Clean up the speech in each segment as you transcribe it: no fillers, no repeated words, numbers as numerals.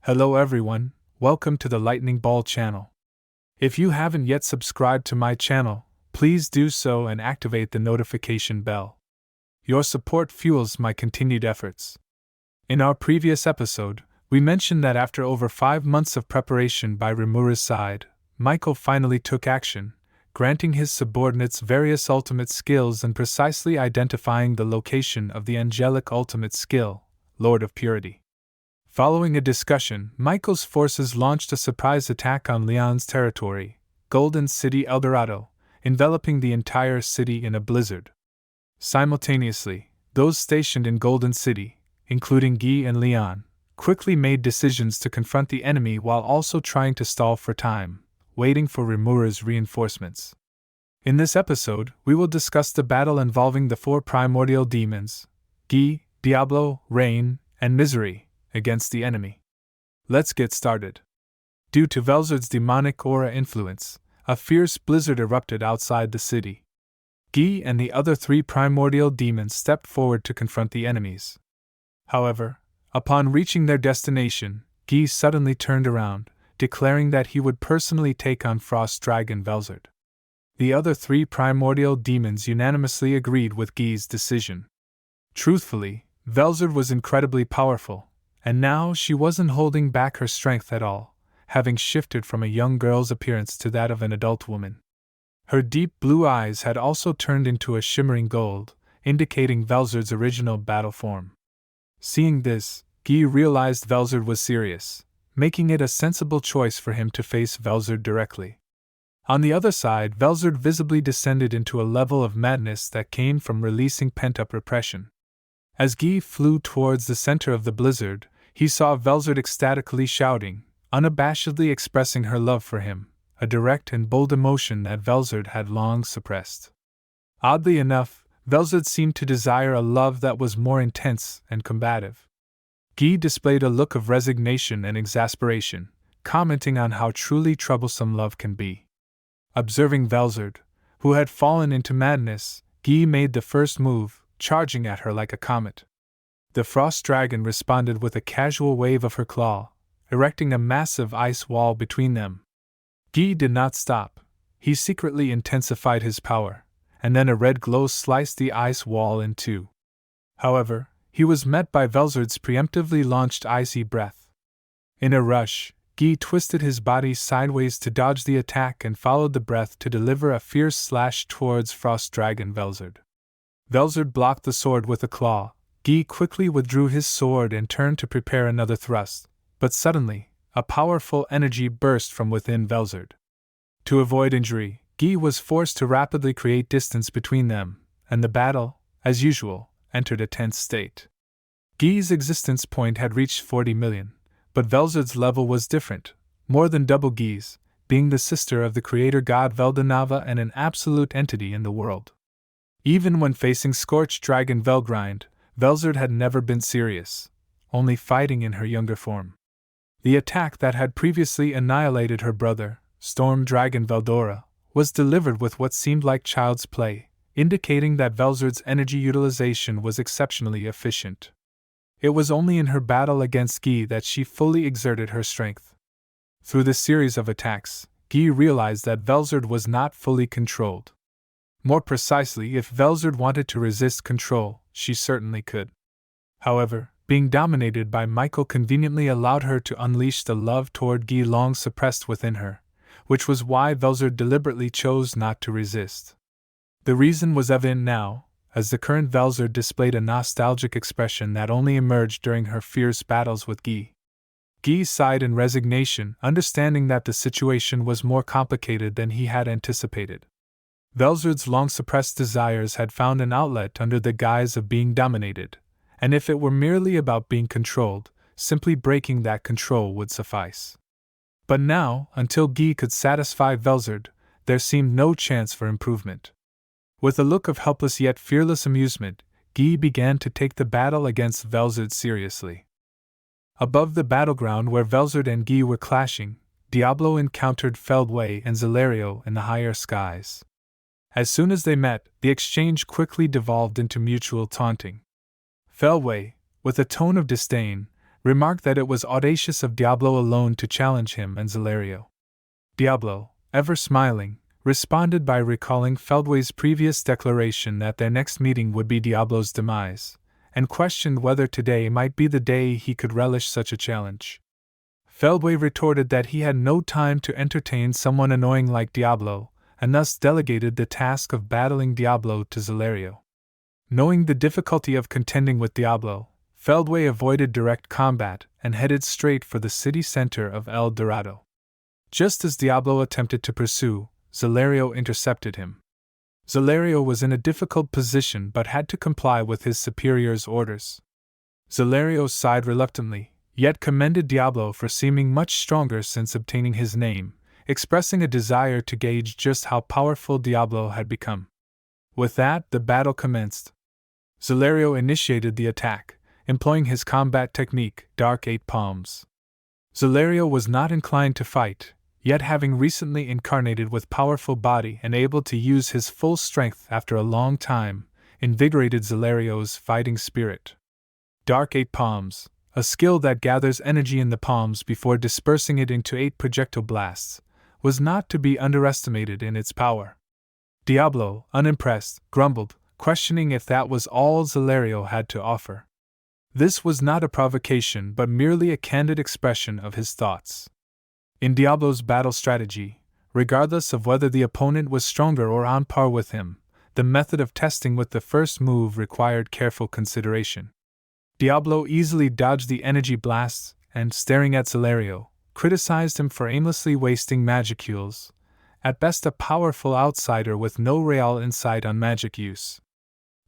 Hello everyone, welcome to the Lightning Ball channel. If you haven't yet subscribed to my channel, please do so and activate the notification bell. Your support fuels my continued efforts. In our previous episode, we mentioned that after over 5 months of preparation by Rimura's side, Michael finally took action, granting his subordinates various ultimate skills and precisely identifying the location of the angelic ultimate skill, Lord of Purity. Following a discussion, Michael's forces launched a surprise attack on Leon's territory, Golden City Dorado, enveloping the entire city in a blizzard. Simultaneously, those stationed in Golden City, including Guy and Leon, quickly made decisions to confront the enemy while also trying to stall for time, waiting for Rimura's reinforcements. In this episode, we will discuss the battle involving the 4 Primordial Demons, Guy, Diablo, Rain, and Misery, against the enemy. Let's get started. Due to Velzard's demonic aura influence, a fierce blizzard erupted outside the city. Guy and the other 3 primordial demons stepped forward to confront the enemies. However, upon reaching their destination, Guy suddenly turned around, declaring that he would personally take on Frost Dragon Velzard. The other 3 primordial demons unanimously agreed with Guy's decision. Truthfully, Velzard was incredibly powerful, and now she wasn't holding back her strength at all, having shifted from a young girl's appearance to that of an adult woman. Her deep blue eyes had also turned into a shimmering gold, indicating Velzard's original battle form. Seeing this, Guy realized Velzard was serious, making it a sensible choice for him to face Velzard directly. On the other side, Velzard visibly descended into a level of madness that came from releasing pent-up repression. As Guy flew towards the center of the blizzard, he saw Velzard ecstatically shouting, unabashedly expressing her love for him, a direct and bold emotion that Velzard had long suppressed. Oddly enough, Velzard seemed to desire a love that was more intense and combative. Guy displayed a look of resignation and exasperation, commenting on how truly troublesome love can be. Observing Velzard, who had fallen into madness, Guy made the first move, charging at her like a comet. The Frost Dragon responded with a casual wave of her claw, erecting a massive ice wall between them. Guy did not stop. He secretly intensified his power, and then a red glow sliced the ice wall in two. However, he was met by Velzard's preemptively launched icy breath. In a rush, Guy twisted his body sideways to dodge the attack and followed the breath to deliver a fierce slash towards Frost Dragon Velzard. Velzard blocked the sword with a claw. Guy quickly withdrew his sword and turned to prepare another thrust, but suddenly, a powerful energy burst from within Velzard. To avoid injury, Guy was forced to rapidly create distance between them, and the battle, as usual, entered a tense state. Guy's existence point had reached 40 million, but Velzard's level was different, more than double Guy's, being the sister of the creator god Veldanava and an absolute entity in the world. Even when facing Scorched Dragon Velgrind, Velzard had never been serious, only fighting in her younger form. The attack that had previously annihilated her brother, Storm Dragon Veldora, was delivered with what seemed like child's play, indicating that Velzard's energy utilization was exceptionally efficient. It was only in her battle against Guy that she fully exerted her strength. Through this series of attacks, Guy realized that Velzard was not fully controlled. More precisely, if Velzard wanted to resist control, she certainly could. However, being dominated by Michael conveniently allowed her to unleash the love toward Guy long suppressed within her, which was why Velzard deliberately chose not to resist. The reason was evident now, as the current Velzard displayed a nostalgic expression that only emerged during her fierce battles with Guy. Guy sighed in resignation, understanding that the situation was more complicated than he had anticipated. Velzard's long-suppressed desires had found an outlet under the guise of being dominated, and if it were merely about being controlled, simply breaking that control would suffice. But now, until Guy could satisfy Velzard, there seemed no chance for improvement. With a look of helpless yet fearless amusement, Guy began to take the battle against Velzard seriously. Above the battleground where Velzard and Guy were clashing, Diablo encountered Feldway and Zalario in the higher skies. As soon as they met, the exchange quickly devolved into mutual taunting. Feldway, with a tone of disdain, remarked that it was audacious of Diablo alone to challenge him and Zalario. Diablo, ever smiling, responded by recalling Feldway's previous declaration that their next meeting would be Diablo's demise, and questioned whether today might be the day he could relish such a challenge. Feldway retorted that he had no time to entertain someone annoying like Diablo, and thus delegated the task of battling Diablo to Zalario. Knowing the difficulty of contending with Diablo, Feldway avoided direct combat and headed straight for the city center of El Dorado. Just as Diablo attempted to pursue, Zalario intercepted him. Zalario was in a difficult position but had to comply with his superior's orders. Zalario sighed reluctantly, yet commended Diablo for seeming much stronger since obtaining his name, expressing a desire to gauge just how powerful Diablo had become. With that, the battle commenced. Zalario initiated the attack, employing his combat technique, Dark Eight Palms. Zalario was not inclined to fight, yet having recently incarnated with powerful body and able to use his full strength after a long time, invigorated Zalario's fighting spirit. Dark Eight Palms, a skill that gathers energy in the palms before dispersing it into 8 projectile blasts, was not to be underestimated in its power. Diablo, unimpressed, grumbled, questioning if that was all Zalario had to offer. This was not a provocation but merely a candid expression of his thoughts. In Diablo's battle strategy, regardless of whether the opponent was stronger or on par with him, the method of testing with the first move required careful consideration. Diablo easily dodged the energy blasts and, staring at Zalario, criticized him for aimlessly wasting magicules, at best a powerful outsider with no real insight on magic use.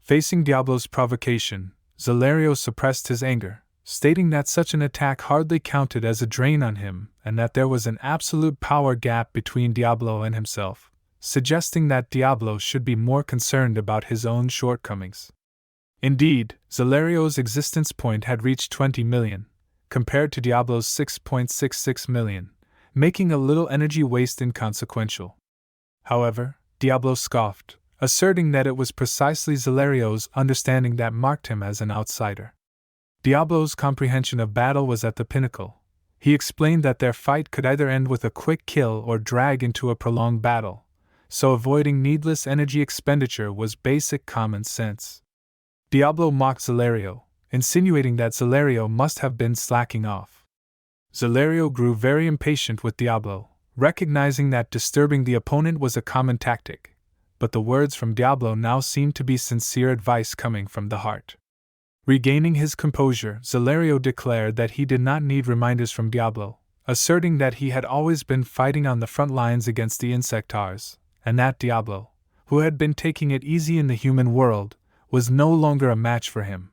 Facing Diablo's provocation, Zalario suppressed his anger, stating that such an attack hardly counted as a drain on him and that there was an absolute power gap between Diablo and himself, suggesting that Diablo should be more concerned about his own shortcomings. Indeed, Zalario's existence point had reached 20 million, compared to Diablo's 6.66 million, making a little energy waste inconsequential. However, Diablo scoffed, asserting that it was precisely Zalario's understanding that marked him as an outsider. Diablo's comprehension of battle was at the pinnacle. He explained that their fight could either end with a quick kill or drag into a prolonged battle, so avoiding needless energy expenditure was basic common sense. Diablo mocked Zalario, insinuating that Zalario must have been slacking off. Zalario grew very impatient with Diablo, recognizing that disturbing the opponent was a common tactic, but the words from Diablo now seemed to be sincere advice coming from the heart. Regaining his composure, Zalario declared that he did not need reminders from Diablo, asserting that he had always been fighting on the front lines against the Insectars, and that Diablo, who had been taking it easy in the human world, was no longer a match for him.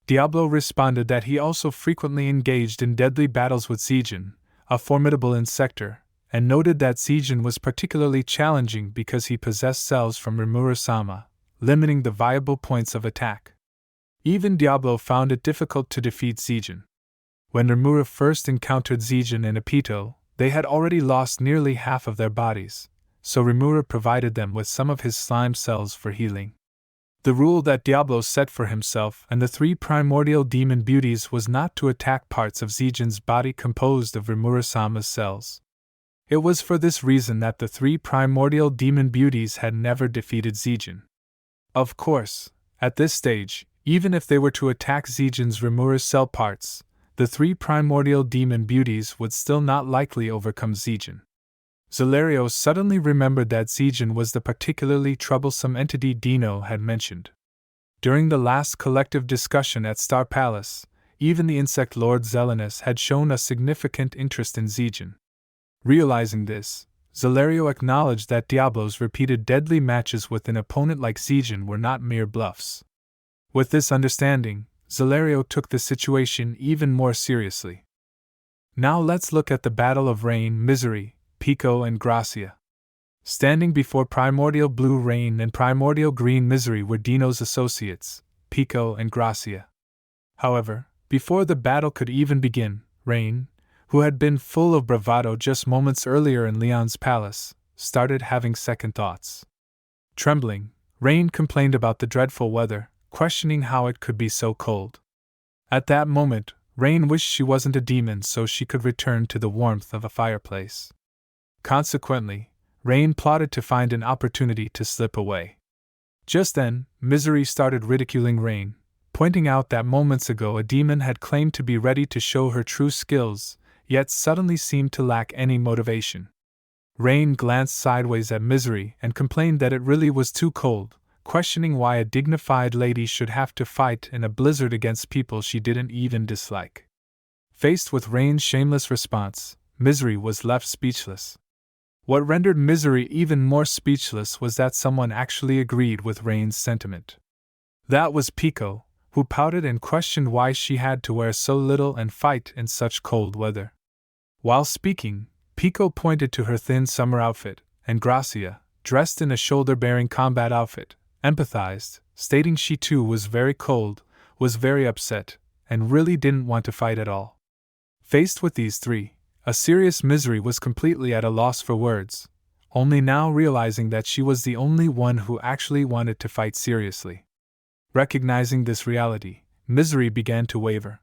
Diablo responded that he also frequently engaged in deadly battles with Zijin, a formidable insector, and noted that Zijin was particularly challenging because he possessed cells from Rimuru-sama, limiting the viable points of attack. Even Diablo found it difficult to defeat Zijin. When Rimuru first encountered Zijin and Epito, they had already lost nearly half of their bodies, so Rimuru provided them with some of his slime cells for healing. The rule that Diablo set for himself and the 3 primordial demon beauties was not to attack parts of Zijin's body composed of Rimuru-sama's cells. It was for this reason that the 3 primordial demon beauties had never defeated Zijin. Of course, at this stage, even if they were to attack Zijin's Rimuru cell parts, the 3 primordial demon beauties would still not likely overcome Zijin. Zalario suddenly remembered that Zijin was the particularly troublesome entity Dino had mentioned. During the last collective discussion at Star Palace, even the insect lord Zelenus had shown a significant interest in Zijin. Realizing this, Zalario acknowledged that Diablo's repeated deadly matches with an opponent like Zijin were not mere bluffs. With this understanding, Zalario took the situation even more seriously. Now let's look at the Battle of Rain, Misery, Pico and Gracia. Standing before Primordial Blue Rain and Primordial Green Misery were Dino's associates, Pico and Gracia. However, before the battle could even begin, Rain, who had been full of bravado just moments earlier in Leon's palace, started having second thoughts. Trembling, Rain complained about the dreadful weather, questioning how it could be so cold. At that moment, Rain wished she wasn't a demon so she could return to the warmth of a fireplace. Consequently, Rain plotted to find an opportunity to slip away. Just then, Misery started ridiculing Rain, pointing out that moments ago a demon had claimed to be ready to show her true skills, yet suddenly seemed to lack any motivation. Rain glanced sideways at Misery and complained that it really was too cold, questioning why a dignified lady should have to fight in a blizzard against people she didn't even dislike. Faced with Rain's shameless response, Misery was left speechless. What rendered Misery even more speechless was that someone actually agreed with Rain's sentiment. That was Pico, who pouted and questioned why she had to wear so little and fight in such cold weather. While speaking, Pico pointed to her thin summer outfit, and Gracia, dressed in a shoulder-bearing combat outfit, empathized, stating she too was very cold, was very upset, and really didn't want to fight at all. Faced with these three, a serious Misery was completely at a loss for words, only now realizing that she was the only one who actually wanted to fight seriously. Recognizing this reality, Misery began to waver.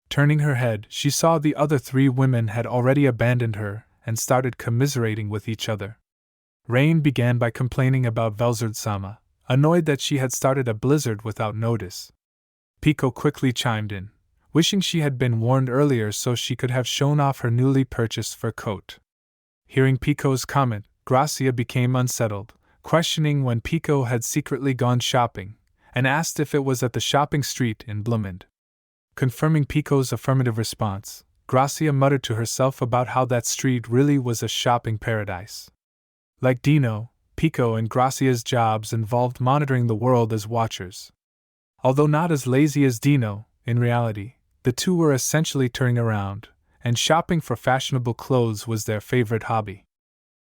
Turning her head, she saw the other three women had already abandoned her and started commiserating with each other. Rain began by complaining about Velzard-sama, annoyed that she had started a blizzard without notice. Pico quickly chimed in, wishing she had been warned earlier so she could have shown off her newly purchased fur coat. Hearing Pico's comment, Gracia became unsettled, questioning when Pico had secretly gone shopping, and asked if it was at the shopping street in Bloomend. Confirming Pico's affirmative response, Gracia muttered to herself about how that street really was a shopping paradise. Like Dino, Pico and Gracia's jobs involved monitoring the world as watchers. Although not as lazy as Dino, in reality, the two were essentially turning around, and shopping for fashionable clothes was their favorite hobby.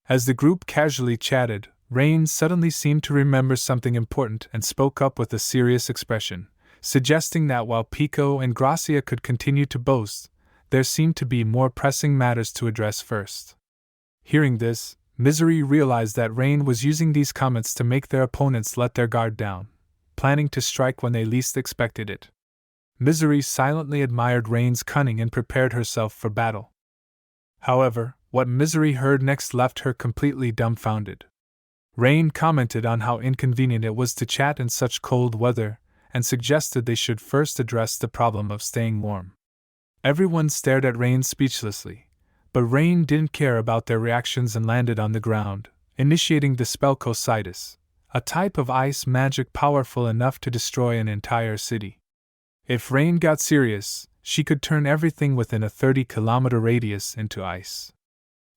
As the group casually chatted, Rain suddenly seemed to remember something important and spoke up with a serious expression, suggesting that while Pico and Gracia could continue to boast, there seemed to be more pressing matters to address first. Hearing this, Misery realized that Rain was using these comments to make their opponents let their guard down, planning to strike when they least expected it. Misery silently admired Rain's cunning and prepared herself for battle. However, what Misery heard next left her completely dumbfounded. Rain commented on how inconvenient it was to chat in such cold weather, and suggested they should first address the problem of staying warm. Everyone stared at Rain speechlessly, but Rain didn't care about their reactions and landed on the ground, initiating the spell Cositis, a type of ice magic powerful enough to destroy an entire city. If Rain got serious, she could turn everything within a 30-kilometer radius into ice.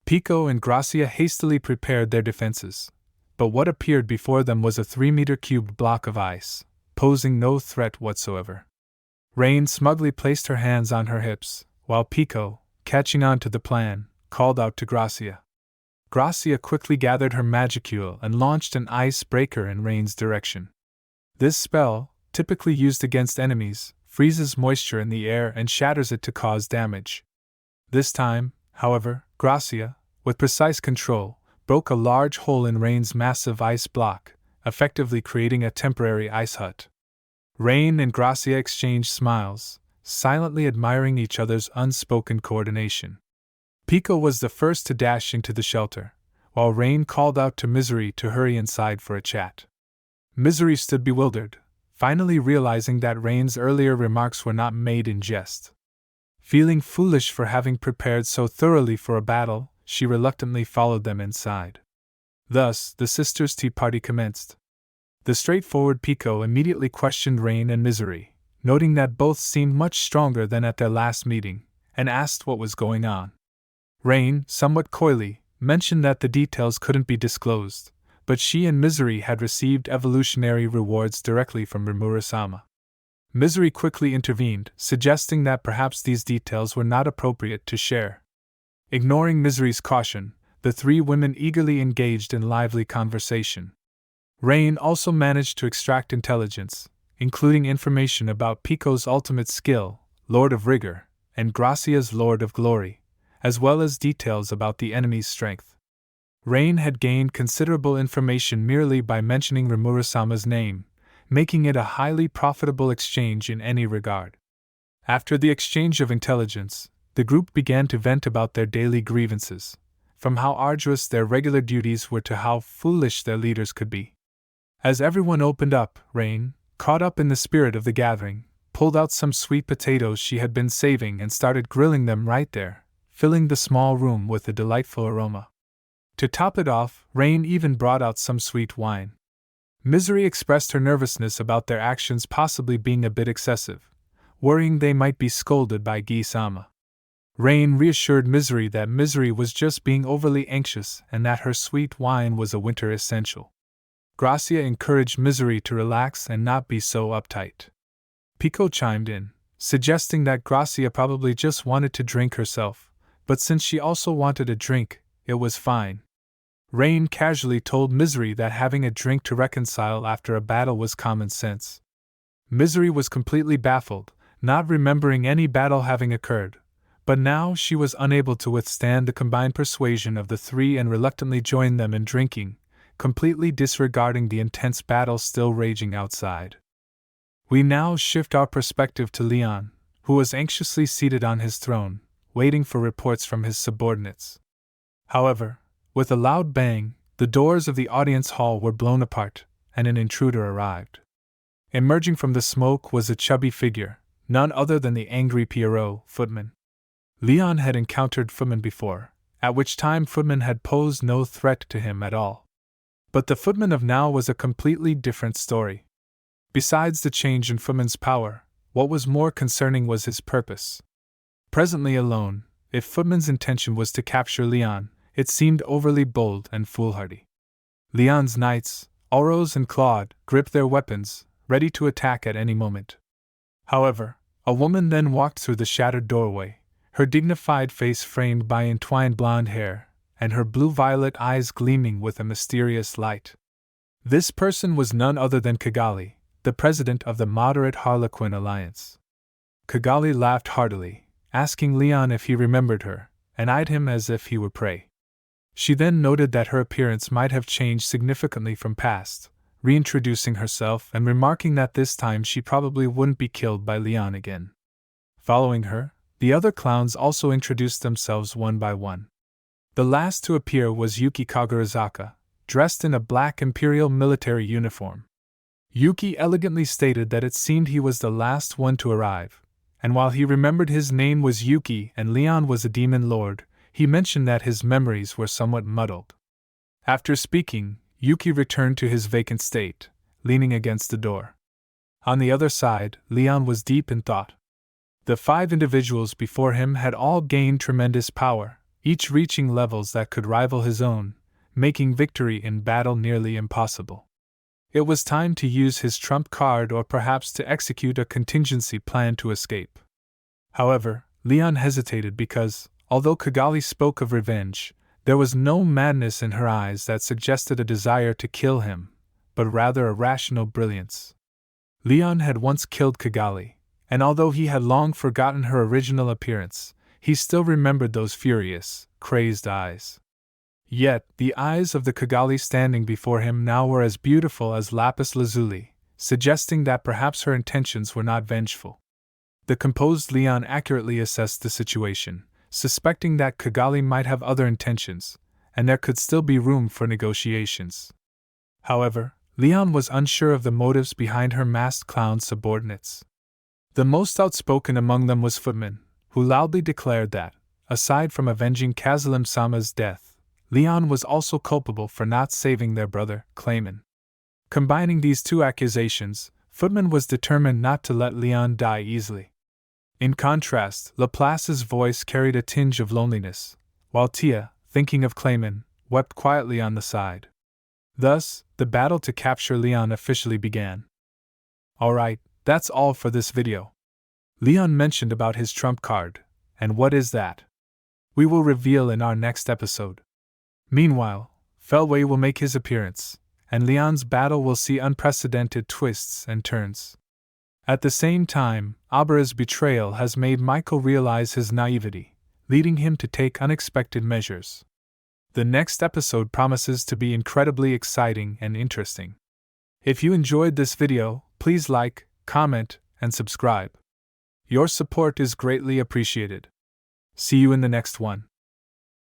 Pico and Gracia hastily prepared their defenses, but what appeared before them was a 3-meter cubed block of ice, posing no threat whatsoever. Rain smugly placed her hands on her hips, while Pico, catching on to the plan, called out to Gracia. Gracia quickly gathered her magicule and launched an ice breaker in Rain's direction. This spell, typically used against enemies, freezes moisture in the air and shatters it to cause damage. This time, however, Gracia, with precise control, broke a large hole in Rain's massive ice block, effectively creating a temporary ice hut. Rain and Gracia exchanged smiles, silently admiring each other's unspoken coordination. Pico was the first to dash into the shelter, while Rain called out to Misery to hurry inside for a chat. Misery stood bewildered, finally realizing that Rain's earlier remarks were not made in jest. Feeling foolish for having prepared so thoroughly for a battle, she reluctantly followed them inside. Thus, the sisters' tea party commenced. The straightforward Pico immediately questioned Rain and Misery, noting that both seemed much stronger than at their last meeting, and asked what was going on. Rain, somewhat coyly, mentioned that the details couldn't be disclosed, but she and Misery had received evolutionary rewards directly from Rimura-sama. Misery quickly intervened, suggesting that perhaps these details were not appropriate to share. Ignoring Misery's caution, the three women eagerly engaged in lively conversation. Rain also managed to extract intelligence, including information about Pico's ultimate skill, Lord of Rigor, and Gracia's Lord of Glory, as well as details about the enemy's strength. Rain had gained considerable information merely by mentioning Rimura-sama's name, making it a highly profitable exchange in any regard. After the exchange of intelligence, the group began to vent about their daily grievances, from how arduous their regular duties were to how foolish their leaders could be. As everyone opened up, Rain, caught up in the spirit of the gathering, pulled out some sweet potatoes she had been saving and started grilling them right there, filling the small room with a delightful aroma. To top it off, Rain even brought out some sweet wine. Misery expressed her nervousness about their actions possibly being a bit excessive, worrying they might be scolded by Gi-sama. Rain reassured Misery that Misery was just being overly anxious and that her sweet wine was a winter essential. Gracia encouraged Misery to relax and not be so uptight. Pico chimed in, suggesting that Gracia probably just wanted to drink herself, but since she also wanted a drink, it was fine. Rain casually told Misery that having a drink to reconcile after a battle was common sense. Misery was completely baffled, not remembering any battle having occurred, but now she was unable to withstand the combined persuasion of the three and reluctantly joined them in drinking, completely disregarding the intense battle still raging outside. We now shift our perspective to Leon, who was anxiously seated on his throne, waiting for reports from his subordinates. However, with a loud bang, the doors of the audience hall were blown apart, and an intruder arrived. Emerging from the smoke was a chubby figure, none other than the angry Pierrot, Footman. Leon had encountered Footman before, at which time Footman had posed no threat to him at all. But the Footman of now was a completely different story. Besides the change in Footman's power, what was more concerning was his purpose. Presently alone, if Footman's intention was to capture Leon, it seemed overly bold and foolhardy. Leon's knights, Oros and Claude, gripped their weapons, ready to attack at any moment. However, a woman then walked through the shattered doorway, her dignified face framed by entwined blonde hair, and her blue-violet eyes gleaming with a mysterious light. This person was none other than Kigali, the president of the Moderate Harlequin Alliance. Kigali laughed heartily, asking Leon if he remembered her, and eyed him as if he were prey. She then noted that her appearance might have changed significantly from past, reintroducing herself and remarking that this time she probably wouldn't be killed by Leon again. Following her, the other clowns also introduced themselves one by one. The last to appear was Yuki Kagurazaka, dressed in a black imperial military uniform. Yuki elegantly stated that it seemed he was the last one to arrive, and while he remembered his name was Yuki and Leon was a demon lord, he mentioned that his memories were somewhat muddled. After speaking, Yuki returned to his vacant state, leaning against the door. On the other side, Leon was deep in thought. The 5 individuals before him had all gained tremendous power, each reaching levels that could rival his own, making victory in battle nearly impossible. It was time to use his trump card or perhaps to execute a contingency plan to escape. However, Leon hesitated because, although Kigali spoke of revenge, there was no madness in her eyes that suggested a desire to kill him, but rather a rational brilliance. Leon had once killed Kigali, and although he had long forgotten her original appearance, he still remembered those furious, crazed eyes. Yet, the eyes of the Kigali standing before him now were as beautiful as lapis lazuli, suggesting that perhaps her intentions were not vengeful. The composed Leon accurately assessed the situation, suspecting that Kigali might have other intentions, and there could still be room for negotiations. However, Leon was unsure of the motives behind her masked clown subordinates. The most outspoken among them was Footman, who loudly declared that, aside from avenging Kazalim-sama's death, Leon was also culpable for not saving their brother, Clayman. Combining these two accusations, Footman was determined not to let Leon die easily. In contrast, Laplace's voice carried a tinge of loneliness, while Tia, thinking of Clayman, wept quietly on the side. Thus, the battle to capture Leon officially began. Alright, that's all for this video. Leon mentioned about his trump card, and what is that? We will reveal in our next episode. Meanwhile, Felway will make his appearance, and Leon's battle will see unprecedented twists and turns. At the same time, Abara's betrayal has made Michael realize his naivety, leading him to take unexpected measures. The next episode promises to be incredibly exciting and interesting. If you enjoyed this video, please like, comment, and subscribe. Your support is greatly appreciated. See you in the next one.